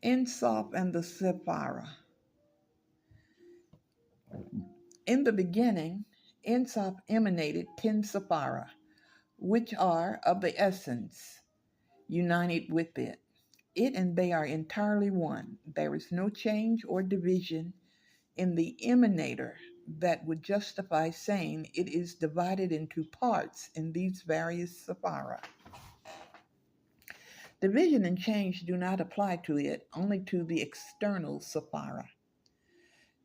Insop and the Sephira. In the beginning, Insop emanated 10 Sephira, which are of the essence, united with it. It and they are entirely one. There is no change or division in the emanator that would justify saying it is divided into parts in these various Sephira. Division and change do not apply to it, only to the external Sephira.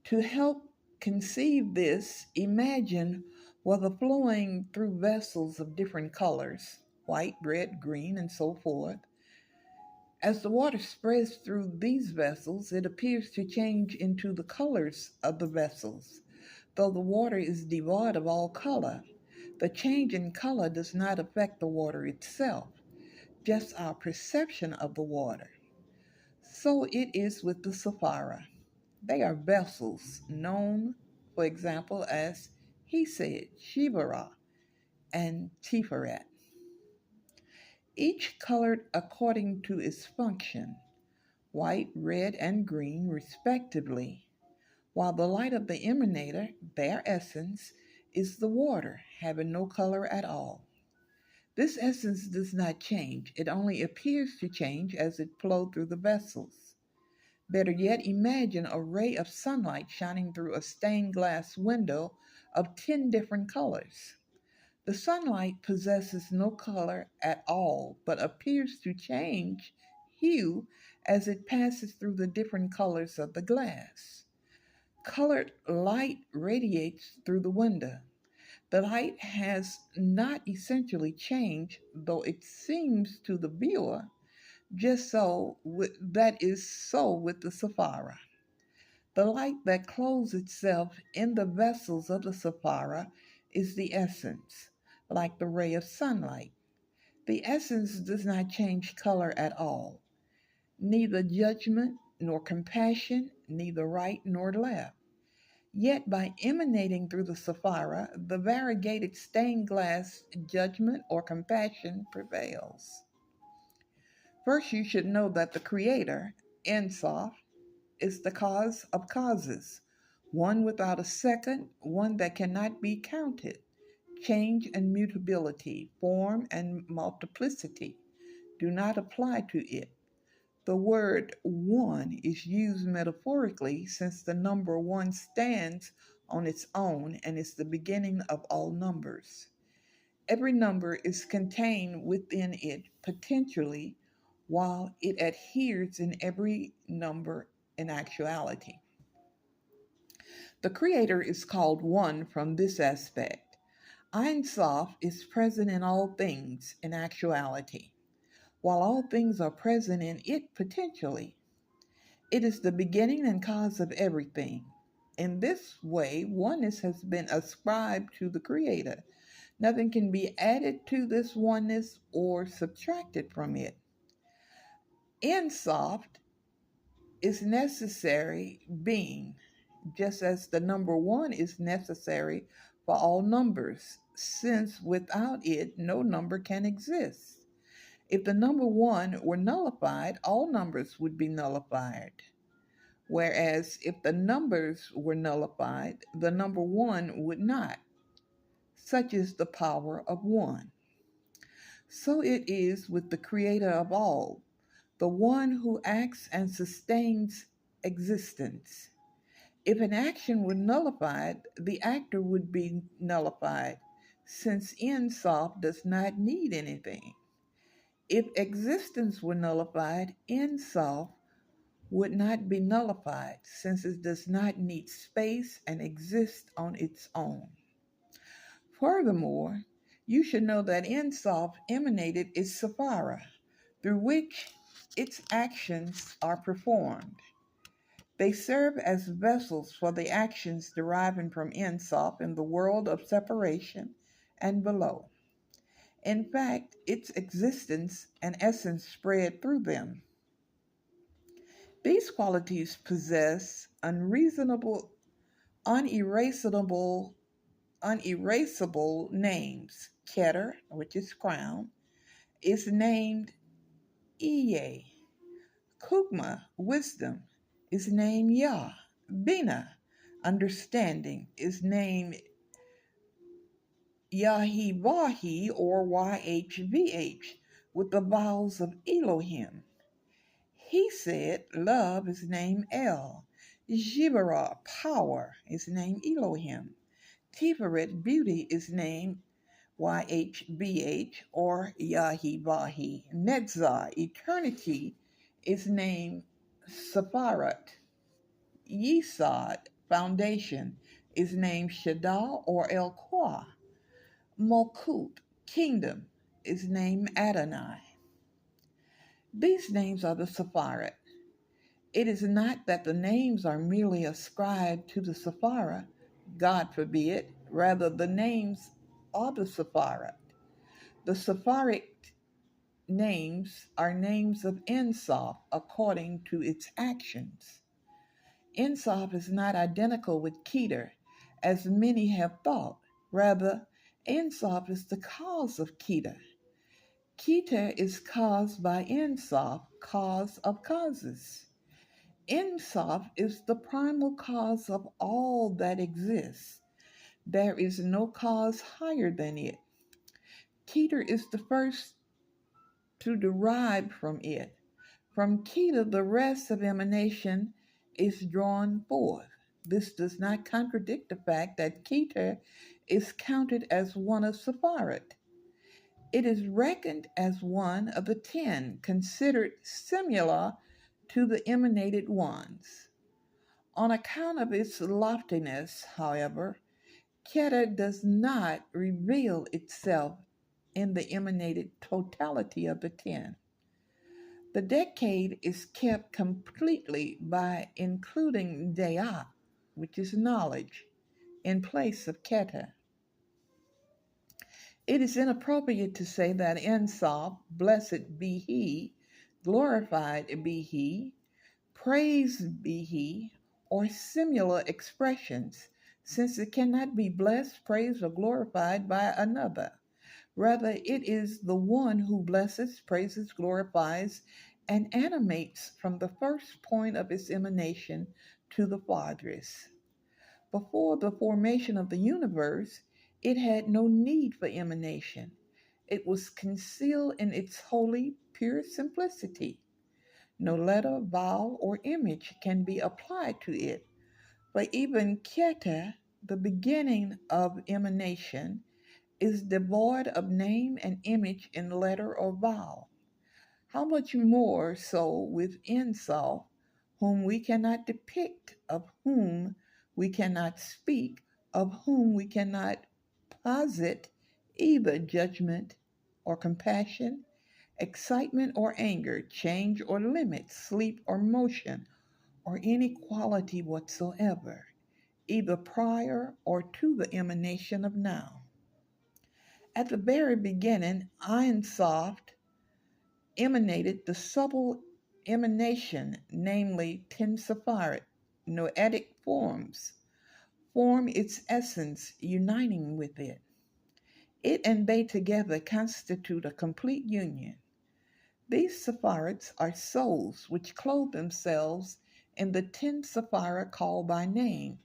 To help conceive this, imagine water flowing through vessels of different colors, white, red, green, and so forth. As the water spreads through these vessels, it appears to change into the colors of the vessels. Though the water is devoid of all color, the change in color does not affect the water itself, just our perception of the water. So it is with the Sephira. They are vessels known, for example, as he said, Shivara and Tiferet, each colored according to its function, white, red, and green, respectively, while the light of the emanator, their essence, is the water, having no color at all. This essence does not change, it only appears to change as it flows through the vessels. Better yet, imagine a ray of sunlight shining through a stained glass window of 10 different colors. The sunlight possesses no color at all, but appears to change hue as it passes through the different colors of the glass. Colored light radiates through the window. The light has not essentially changed, though it seems to the viewer that is so with the Sephira. The light that clothes itself in the vessels of the Sephira is the essence, like the ray of sunlight. The essence does not change color at all, neither judgment nor compassion, neither right nor left. Yet by emanating through the Sephira, the variegated stained glass judgment or compassion prevails. First, you should know that the Creator, Ein Sof, is the cause of causes, one without a second, one that cannot be counted. Change and mutability, form and multiplicity do not apply to it. The word one is used metaphorically since the number one stands on its own and is the beginning of all numbers. Every number is contained within it potentially, while it adheres in every number in actuality. The Creator is called one from this aspect. Ein Sof is present in all things in actuality, while all things are present in it potentially. It is the beginning and cause of everything. In this way, oneness has been ascribed to the Creator. Nothing can be added to this oneness or subtracted from it. Insoft is necessary being, just as the number one is necessary for all numbers, since without it no number can exist. If the number one were nullified, all numbers would be nullified. Whereas if the numbers were nullified, the number one would not. Such is the power of one. So it is with the Creator of all, the one who acts and sustains existence. If an action were nullified, the actor would be nullified, since Insof does not need anything. If existence were nullified, Insof would not be nullified, since it does not need space and exists on its own. Furthermore, you should know that Insof emanated its Sephira, through which its actions are performed. They serve as vessels for the actions deriving from Insof in the world of separation and below. In fact, its existence and essence spread through them. These qualities possess unreasonable, unerasable, unerasable names. Keter, which is crown, is named Iye. Kugma, wisdom, is named Yah. Bina, understanding, is named Yahivahi or YHVH with the vowels of Elohim. He said, love is named El. Jibara, power, is named Elohim. Tiferet, beauty, is named YHBH or Yahivahi. Netzah, eternity, is named Seifirot. Yesod, foundation, is named Shaddai or El Kwa. Malkut, kingdom, is named Adonai. These names are the Sephirot. It is not that the names are merely ascribed to the Sephirah, God forbid, rather the names are the Sephirot. The Sephirotic names are names of Ensof according to its actions. Ensof is not identical with Keter, as many have thought. Rather, Ensof is the cause of Keter. Keter is caused by Ensof, cause of causes. Ensof is the primal cause of all that exists. There is no cause higher than it. Keter is the first to derive from it. From Keter, the rest of emanation is drawn forth. This does not contradict the fact that Keter is counted as one of Sephirot. It is reckoned as one of the 10, considered similar to the emanated ones. On account of its loftiness, however, Keter does not reveal itself in the emanated totality of the 10. The decade is kept completely by including Dea, which is knowledge, in place of Keter. It is inappropriate to say that Ensof, blessed be He, glorified be He, praised be He, or similar expressions, since it cannot be blessed, praised, or glorified by another. Rather, it is the one who blesses, praises, glorifies, and animates from the first point of its emanation to the farthest. Before the formation of the universe, it had no need for emanation. It was concealed in its holy, pure simplicity. No letter, vowel, or image can be applied to it. But even Keter, the beginning of emanation, is devoid of name and image in letter or vowel. How much more so with Ensof, whom we cannot depict, of whom we cannot speak, of whom we cannot posit either judgment or compassion, excitement or anger, change or limit, sleep or motion, or any quality whatsoever, either prior or to the emanation of now. At the very beginning, Ein Sof emanated the subtle emanation, namely 10 Sephirot, noetic forms, form its essence uniting with it. It and they together constitute a complete union. These Sephirots are souls which clothe themselves in the 10 Sephirah called by name,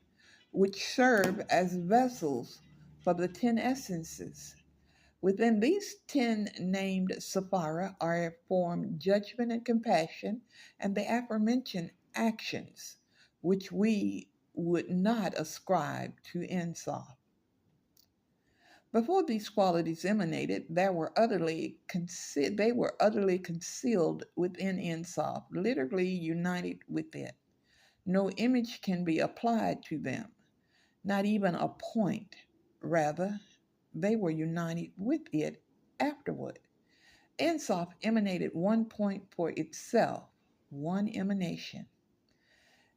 which serve as vessels for the 10 essences. Within these 10 named Sephirah are formed judgment and compassion and the aforementioned actions, which we would not ascribe to Ensof. Before these qualities emanated, they were utterly concealed within Ensof, literally united with it. No image can be applied to them, not even a point. Rather, they were united with it afterward. Ensof emanated one point for itself, one emanation.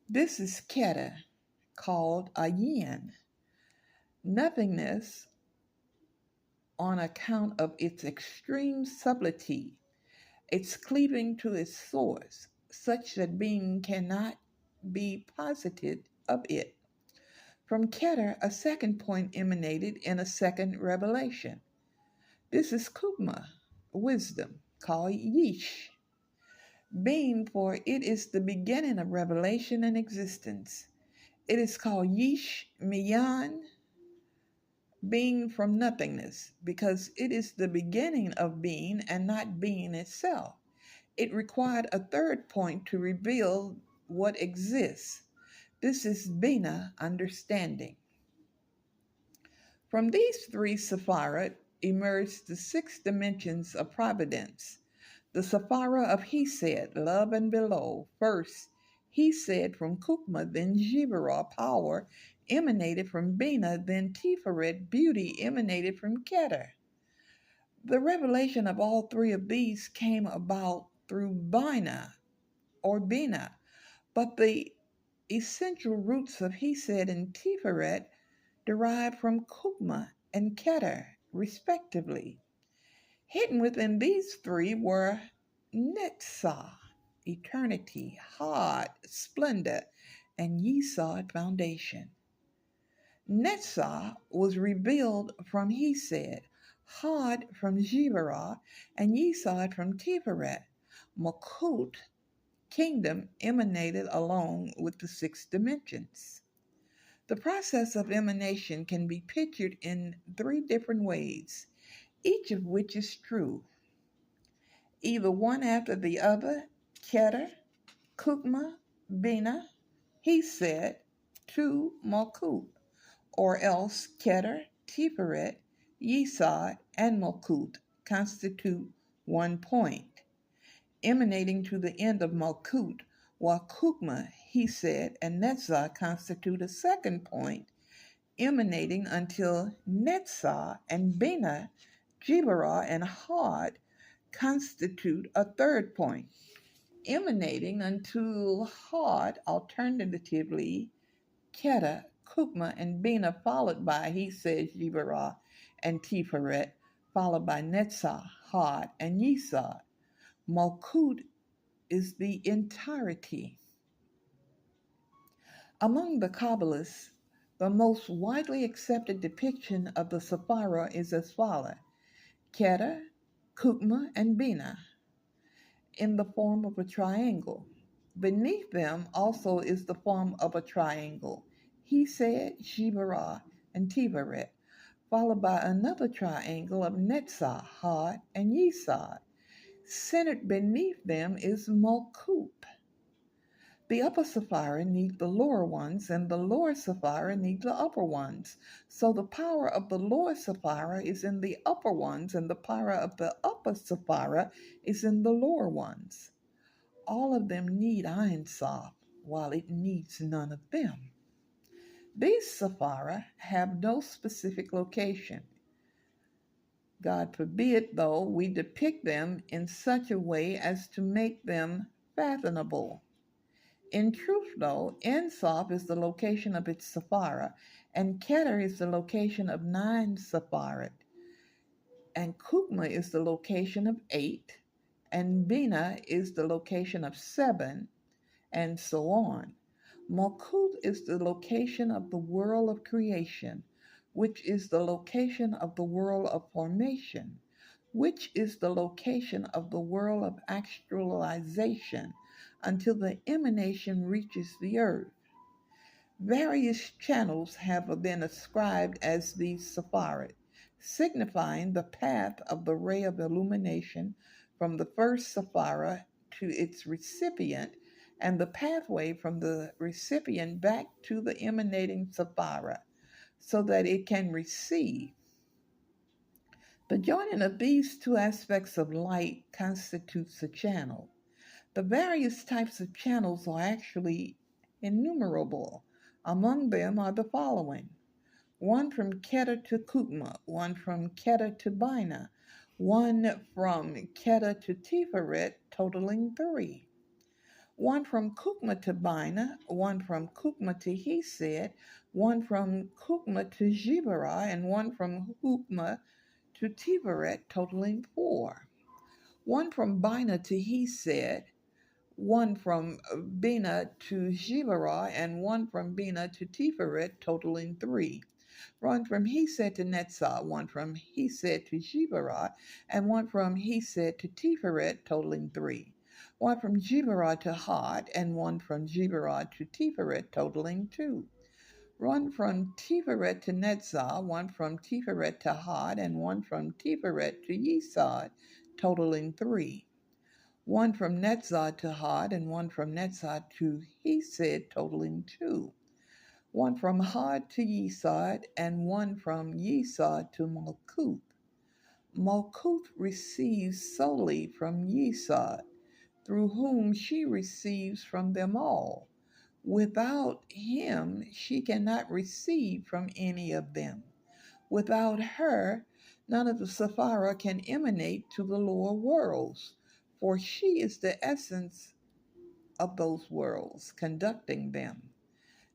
This is Keter, called a yin, nothingness on account of its extreme subtlety, its cleaving to its source, such that being cannot be posited of it. From Keter, a second point emanated in a second revelation. This is Kugma, wisdom, called Yesh. Being, for it is the beginning of revelation and existence. It is called Yish Miyan, being from nothingness, because it is the beginning of being and not being itself. It required a third point to reveal what exists. This is Bina, understanding. From these three Seifirot emerged the six dimensions of providence. The Sephira of He said, love and below. First, He said from Kukma, then Jibara, power, emanated from Bina, then Tiferet, beauty, emanated from Keter. The revelation of all three of these came about through Bina, but the essential roots of He said and Tiferet derived from Kukma and Keter, respectively. Hidden within these three were Netzah, eternity, Hod, splendor, and Yesod, foundation. Netzah was revealed from He said, Hod from Jibarah, and Yesod from Tiferet. Makut, kingdom, emanated along with the six dimensions. The process of emanation can be pictured in three different ways, each of which is true. Either one after the other, Keter, Kukma, Bina, He said, to Malkut, or else Keter, Tiferet, Yesod, and Malkut constitute one point, emanating to the end of Malkut, while Kukma, He said, and Netzah constitute a second point, emanating until Netzah and Bina, Jibarah, and Hod constitute a third point, emanating until Hod, alternatively Keter, Kukma, and Bina, followed by, He says, Jibarah and Tiferet, followed by Netzah, Hod, and Yesod. Malkut is the entirety. Among the Kabbalists, the most widely accepted depiction of the Sephira is as follows: Keter, Kukma, and Bina, in the form of a triangle. Beneath them also is the form of a triangle. He said, Jibarah, and Tiferet, followed by another triangle of Netzah, Hod, and Yesod. Centered beneath them is Malkut. The upper Sephira need the lower ones, and the lower Sephira need the upper ones. So the power of the lower Sephira is in the upper ones, and the power of the upper Sephira is in the lower ones. All of them need Ein Sof, while it needs none of them. These Sephira have no specific location. God forbid, though, we depict them in such a way as to make them fathomable. In truth, though, Ein Sof is the location of its Sephira, and Keter is the location of 9 Sephirot, and Kukma is the location of 8, and Bina is the location of 7, and so on. Malkut is the location of the world of creation, which is the location of the world of formation, which is the location of the world of actualization, until the emanation reaches the earth. Various channels have been ascribed as the Sephirot, signifying the path of the ray of illumination from the first Sephira to its recipient, and the pathway from the recipient back to the emanating Sephira, so that it can receive. The joining of these two aspects of light constitutes a channel. The various types of channels are actually innumerable. Among them are the following: one from Keter to Kukma, one from Keter to Bina, one from Keter to Tiferet, totaling 3. One from Kukma to Bina, one from Kukma to He said, one from Kukma to Jibarah, and one from Kukma to Tiferet, totaling 4. One from Bina to He said, one from Bina to Jibarah, and one from Bina to Tiferet, totaling 3. One from He said to Netzah, one from He said to Jibarah, and one from He said to Tiferet, totaling 3. one from Jibarah to Had, and one from Jibarah to Tiferet, totaling two. One from Tiferet to Netzah, one from Tiferet to Had, and one from Tiferet to Yesod, totaling three. One from Netzah to Had, and one from Netzah to Hesed, totaling two. One from Had to Yesod, and one from Yesod to Malkuth. Malkuth receives solely from Yesod, through whom she receives from them all. Without him, she cannot receive from any of them. Without her, none of the Sephirah can emanate to the lower worlds, for she is the essence of those worlds, conducting them.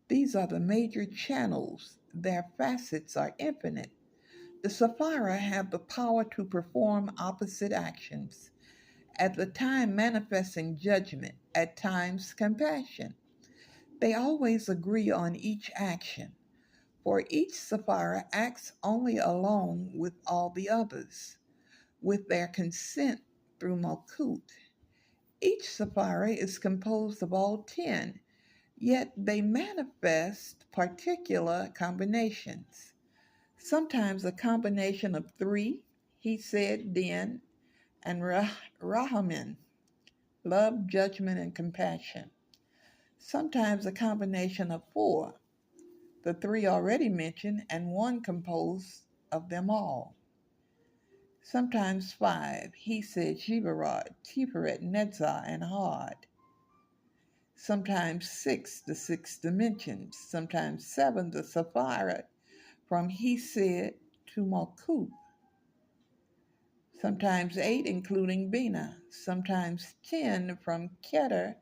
These are the major channels. Their facets are infinite. The Sephirah have the power to perform opposite actions, at the time manifesting judgment, at times compassion. They always agree on each action, for each Sephirah acts only alone with all the others, with their consent through Malkut. Each Sephirah is composed of all 10, yet they manifest particular combinations. Sometimes a combination of three, he said, Din, and Rahaman, love, judgment, and compassion. Sometimes a combination of four, the three already mentioned, and one composed of them all. Sometimes five, he said, Shibarad, Tiferet, Netzah, and Had. Sometimes six, the six dimensions. Sometimes seven, the Sephirot, from Hesed to Malkuth. Sometimes eight, including Bina. Sometimes 10 from Keter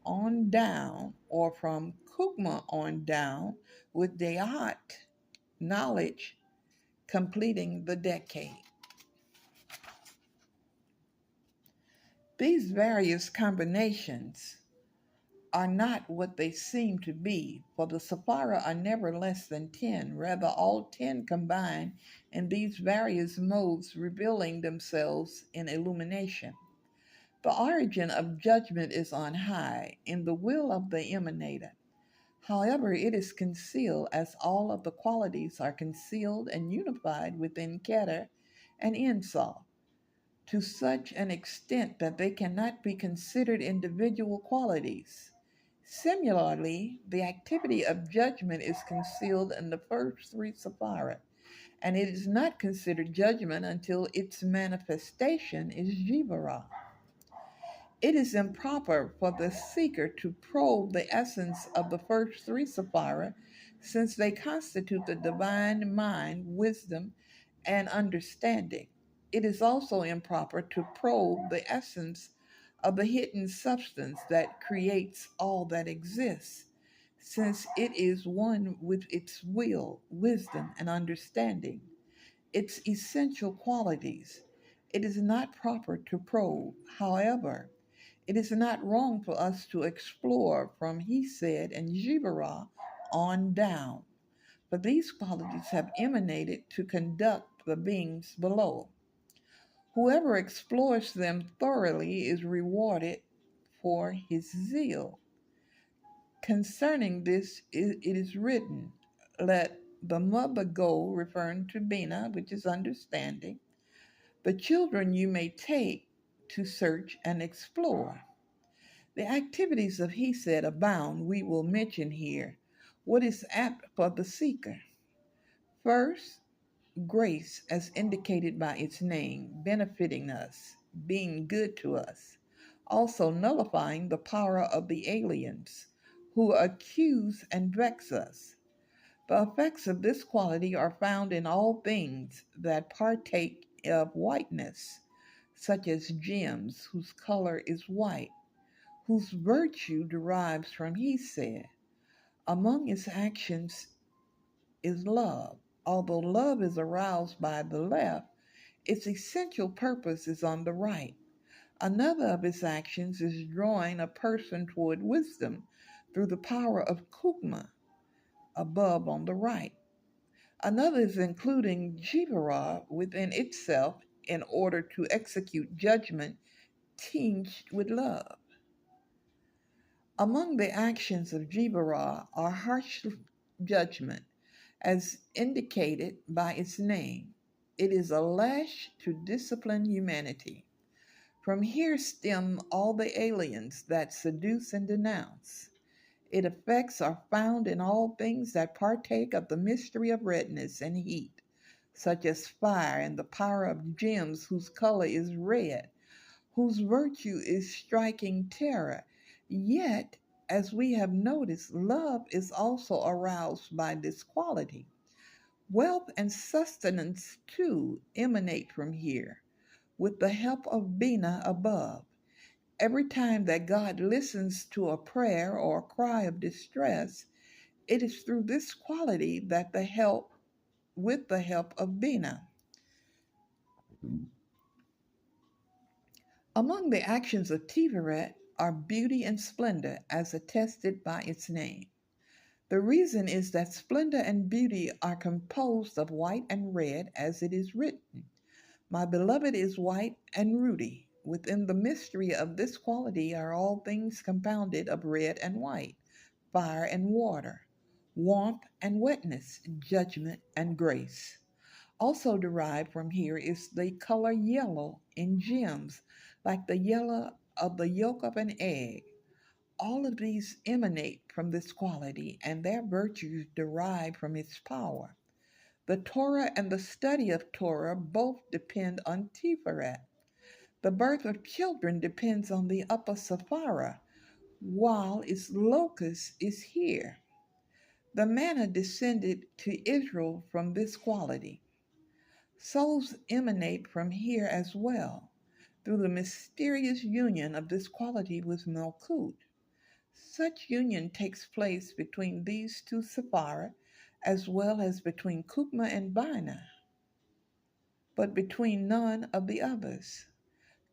on down, or from Kugma on down, with Deat, knowledge, completing the decade. These various combinations are not what they seem to be, for the Sephirah are never less than 10, rather all 10 combine in these various modes, revealing themselves in illumination. The origin of judgment is on high, in the will of the emanator. However, it is concealed, as all of the qualities are concealed and unified within Keter and Ensof, to such an extent that they cannot be considered individual qualities. Similarly, the activity of judgment is concealed in the first three Sephirot, and it is not considered judgment until its manifestation is Jibarah. It is improper for the seeker to probe the essence of the first three Sephirah, since they constitute the divine mind, wisdom, and understanding. It is also improper to probe the essence of the hidden substance that creates all that exists, since it is one with its will, wisdom, and understanding, its essential qualities. It is not proper to probe. However, it is not wrong for us to explore from Hesed and Jibarah on down, for these qualities have emanated to conduct the beings below. Whoever explores them thoroughly is rewarded for his zeal. Concerning this, it is written, let the mother go, referring to Bina, which is understanding. The children you may take to search and explore. The activities of Hesed abound. We will mention here what is apt for the seeker. First, grace, as indicated by its name, benefiting us, being good to us, also nullifying the power of the aliens who accuse and vex us. The effects of this quality are found in all things that partake of whiteness, such as gems whose color is white, whose virtue derives from Hesed. Among its actions is love. Although love is aroused by the left, its essential purpose is on the right. Another of its actions is drawing a person toward wisdom through the power of Kugma, above on the right. Another is including Jivarah within itself in order to execute judgment tinged with love. Among the actions of Jibarah are harsh judgment, as indicated by its name. It is a lash to discipline humanity. From here stem all the aliens that seduce and denounce. Its effects are found in all things that partake of the mystery of redness and heat, such as fire and the power of gems whose color is red, whose virtue is striking terror. Yet, as we have noticed, love is also aroused by this quality. Wealth and sustenance, too, emanate from here, with the help of Bina above. Every time that God listens to a prayer or a cry of distress, it is through this quality that with the help of Bina. Among the actions of Tiveret are beauty and splendor, as attested by its name. The reason is that splendor and beauty are composed of white and red, as it is written, "My beloved is white and ruddy." Within the mystery of this quality are all things compounded of red and white, fire and water, warmth and wetness, judgment and grace. Also derived from here is the color yellow in gems, like the yellow of the yolk of an egg. All of these emanate from this quality, and their virtues derive from its power. The Torah and the study of Torah both depend on Tiferet. The birth of children depends on the upper Sephirah, while its locus is here. The manna descended to Israel from this quality. Souls emanate from here as well, through the mysterious union of this quality with Melkut. Such union takes place between these two Sephirah, as well as between Kukma and Bina, but between none of the others.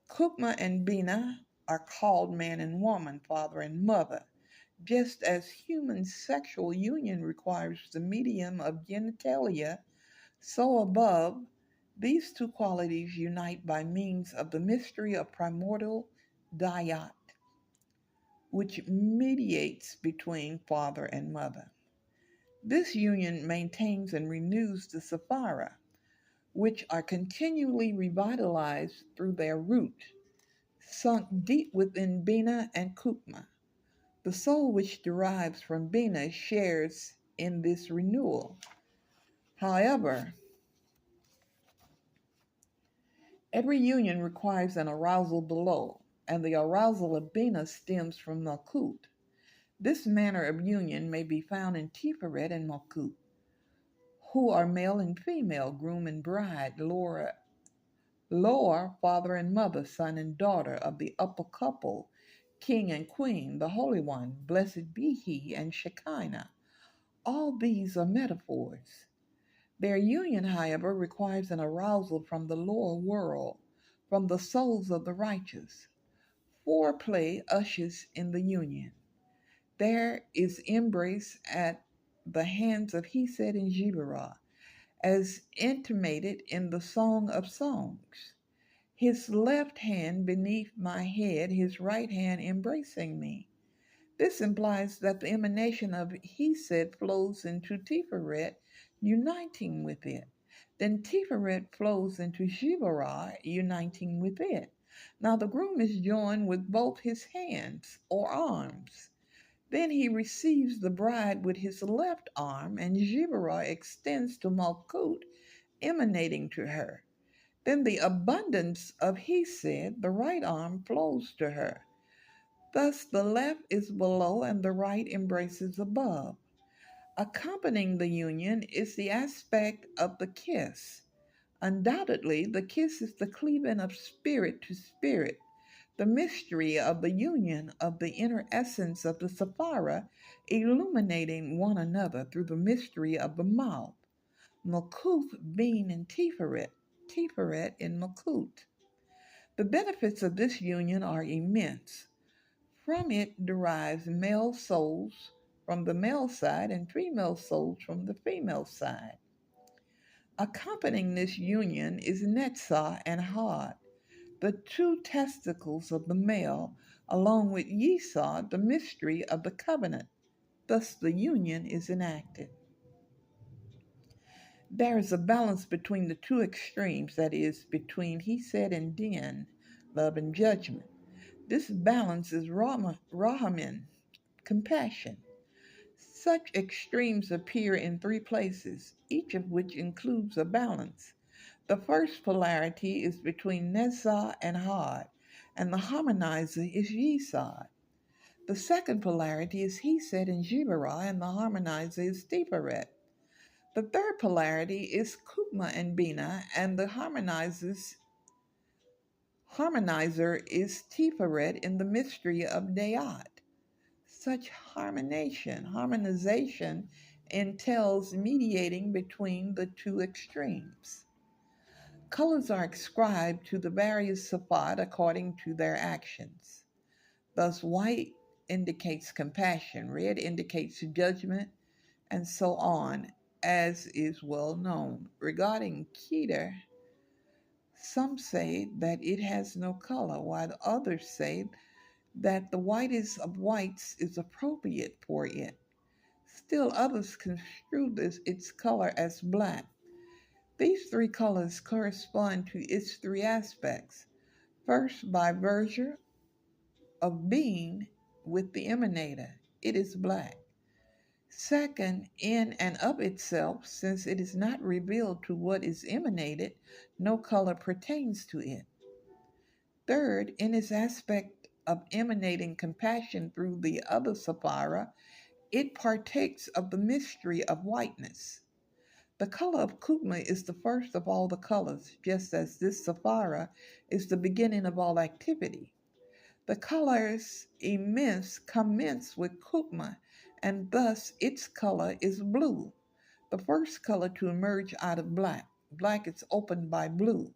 Kukma and Bina are called man and woman, father and mother, just as human sexual union requires the medium of genitalia, so above, these two qualities unite by means of the mystery of primordial dyad, which mediates between father and mother. This union maintains and renews the Sephirah, which are continually revitalized through their root, sunk deep within Bina and Kukma. The soul which derives from Bina shares in this renewal. However, every union requires an arousal below, and the arousal of Bina stems from Malkut. This manner of union may be found in Tiferet and Malkut, who are male and female, groom and bride, lower father and mother, son and daughter of the upper couple, king and queen, the Holy One, blessed be he, and Shekinah. All these are metaphors. Their union, however, requires an arousal from the lower world, from the souls of the righteous. Foreplay ushers in the union. There is embrace at the hands of Hesed and Jibarah, as intimated in the Song of Songs. His left hand beneath my head, his right hand embracing me. This implies that the emanation of Hesed flows into Tiferet, uniting with it. Then Tiferet flows into Jibarah, uniting with it. Now the groom is joined with both his hands or arms. Then he receives the bride with his left arm, and Jibarah extends to Malkut, emanating to her. Then the abundance of Hesed, the right arm, flows to her. Thus the left is below and the right embraces above. Accompanying the union is the aspect of the kiss. Undoubtedly, the kiss is the cleaving of spirit to spirit, the mystery of the union of the inner essence of the Sephirah, illuminating one another through the mystery of the mouth. Malkuth being in Tiferet, Tiferet in Malkut. The benefits of this union are immense. From it derives male souls from the male side and female souls from the female side. Accompanying this union is Netzah and Hod, the two testicles of the male, along with Yesod, the mystery of the covenant. Thus, the union is enacted. There is a balance between the two extremes, that is, between he said and din, love and judgment. This balance is Rahamin, compassion. Such extremes appear in three places, each of which includes a balance. The first polarity is between Nezzah and Had, and the harmonizer is Yesod. The second polarity is Hesed and Jibarah, and the harmonizer is Tiferet. The third polarity is Kukma and Bina, and the harmonizer is Tiferet in the mystery of Dayat. Such harmonization entails mediating between the two extremes. Colors are ascribed to the various sifat according to their actions. Thus, white indicates compassion, red indicates judgment, and so on, as is well known. Regarding Keter, some say that it has no color, while others say that the whitest of whites is appropriate for it. Still others construe its color as black. These three colors correspond to its three aspects. First, by virtue of being with the emanator, it is black. Second, in and of itself, since it is not revealed to what is emanated, no color pertains to it. Third, in its aspect of emanating compassion through the other Sapphira, it partakes of the mystery of whiteness. The color of Kugma is the first of all the colors, just as this Sapphira is the beginning of all activity. The colors immense commence with Kukma, and thus its color is blue, the first color to emerge out of black. Black is opened by blue.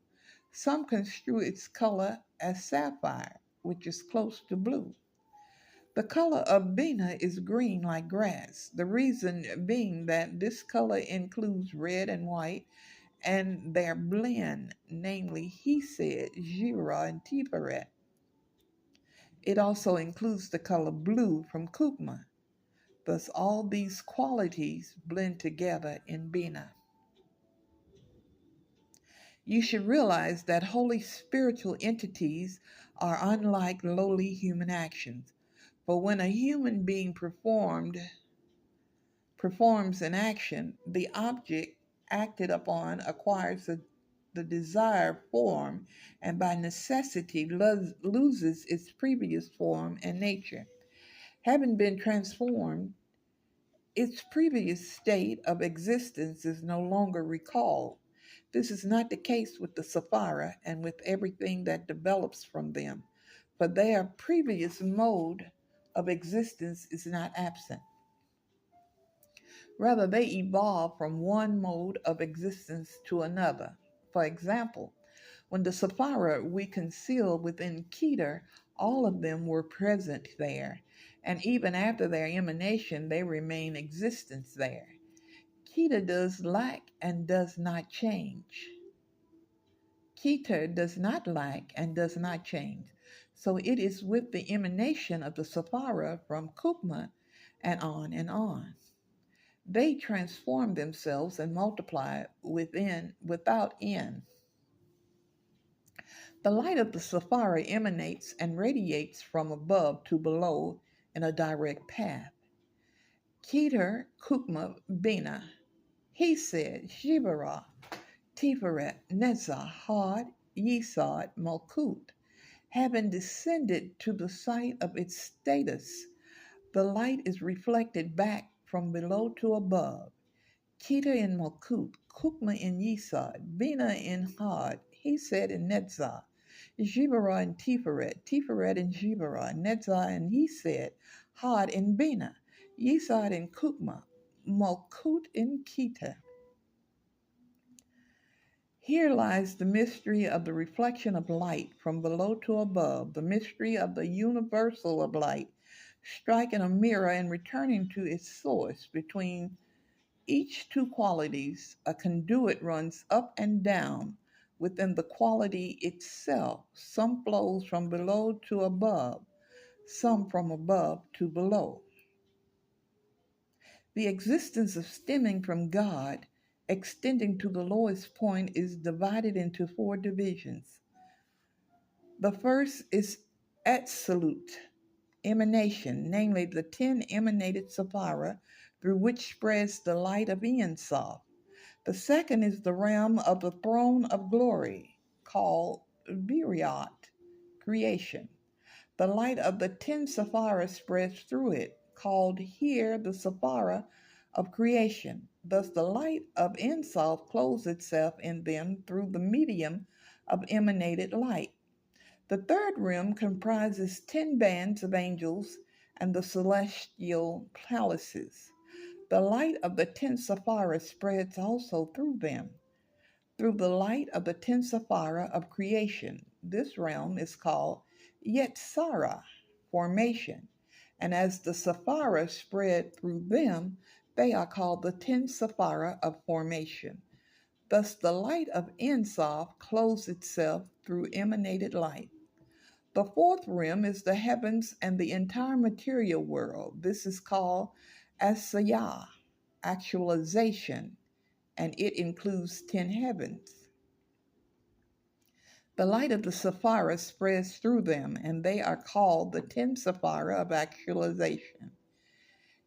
Some construe its color as sapphire, which is close to blue. The color of Bina is green like grass, the reason being that this color includes red and white and their blend, namely Hesed, Jirah, and Tiferet. It also includes the color blue from Kukma. Thus, all these qualities blend together in Bina. You should realize that holy spiritual entities are unlike lowly human actions. For when a human being performs an action, the object acted upon acquires the desired form and by necessity loses its previous form and nature. Having been transformed, its previous state of existence is no longer recalled. This is not the case with the Sapphira and with everything that develops from them, for their previous mode of existence is not absent. Rather, they evolve from one mode of existence to another. For example, when the Sapphira we concealed within Keter, all of them were present there, and even after their emanation, they remain existence there. Keter does lack and does not change. Keter does not lack and does not change. So it is with the emanation of the Sapphira from Kukma and on and on. They transform themselves and multiply without end. The light of the Sapphira emanates and radiates from above to below in a direct path. Keter, Kukma, Bina, he said, Shibara, Tiferet, Nezzah, Had, Yesod, Malkut, having descended to the site of its status, the light is reflected back from below to above. Keter in Malkut, Kukma in Yesod, Bina in Had, Hesed in Netzah, Jibarah in Tiferet, Tiferet in Jibarah, Netzah in Hesed, Had in Bina, Yesod in Kukma, Malkut in Keter. Here lies the mystery of the reflection of light from below to above, the mystery of the universal of light, striking a mirror and returning to its source. Between each two qualities, a conduit runs up and down within the quality itself. Some flows from below to above, some from above to below. The existence of stemming from God, extending to the lowest point, is divided into four divisions. The first is absolute emanation, namely the 10 emanated Sephira through which spreads the light of Ein Sof. The second is the realm of the throne of glory, called Biriat, creation. The light of the 10 Sephira spreads through it, called here the Sephira of creation. Thus the light of Ein Sof clothes itself in them through the medium of emanated light. The third realm comprises 10 bands of angels and the celestial palaces. The light of the 10 Sephira spreads also through them. Through the light of the 10 Sephira of creation, this realm is called Yetzirah, formation. And as the Sephira spread through them, they are called the 10 Sephira of formation. Thus the light of Ein Sof clothes itself through emanated light. The fourth realm is the heavens and the entire material world. This is called Asiyah, actualization, and it includes 10 heavens. The light of the Sephira spreads through them, and they are called the 10 Sephira of actualization.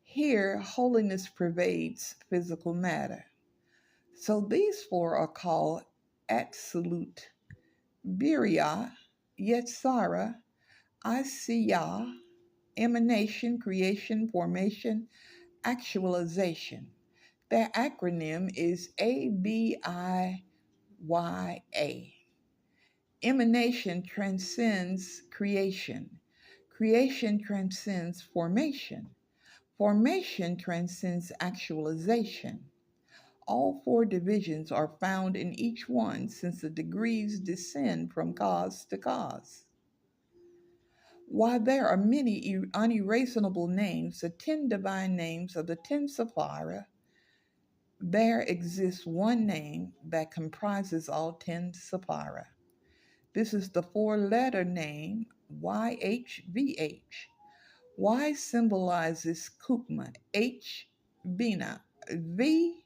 Here, holiness pervades physical matter. So these four are called absolute, Biriah, Yetzirah, Asiyah, emanation, creation, formation, actualization. Their acronym is ABIYA. Emanation transcends creation. Creation transcends formation. Formation transcends actualization. All four divisions are found in each one since the degrees descend from cause to cause. While there are many unerasable names, the 10 divine names of the 10 Sephira, there exists one name that comprises all 10 Sephira. This is the four-letter name YHVH. Y symbolizes Kukma, H, Bina. V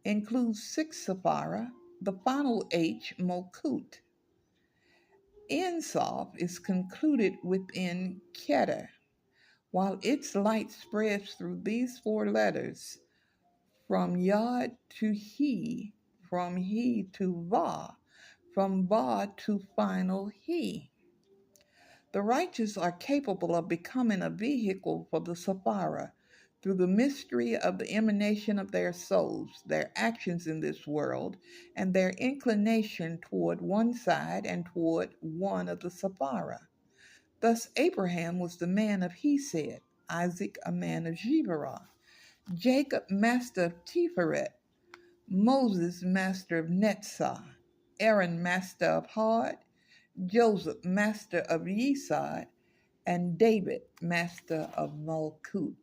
includes 6 Sephira, the final H, Mokut. Ein Sof is concluded within Keter, while its light spreads through these four letters from Yod to He, from He to Va, from Va to final He. The righteous are capable of becoming a vehicle for the Sephira through the mystery of the emanation of their souls, their actions in this world, and their inclination toward one side and toward one of the Sephira. Thus Abraham was the man of Hesed, Isaac a man of Seifirot, Jacob master of Seifirot, Moses master of Netzah, Aaron master of Hod, Joseph master of Yesod, and David master of Malkut.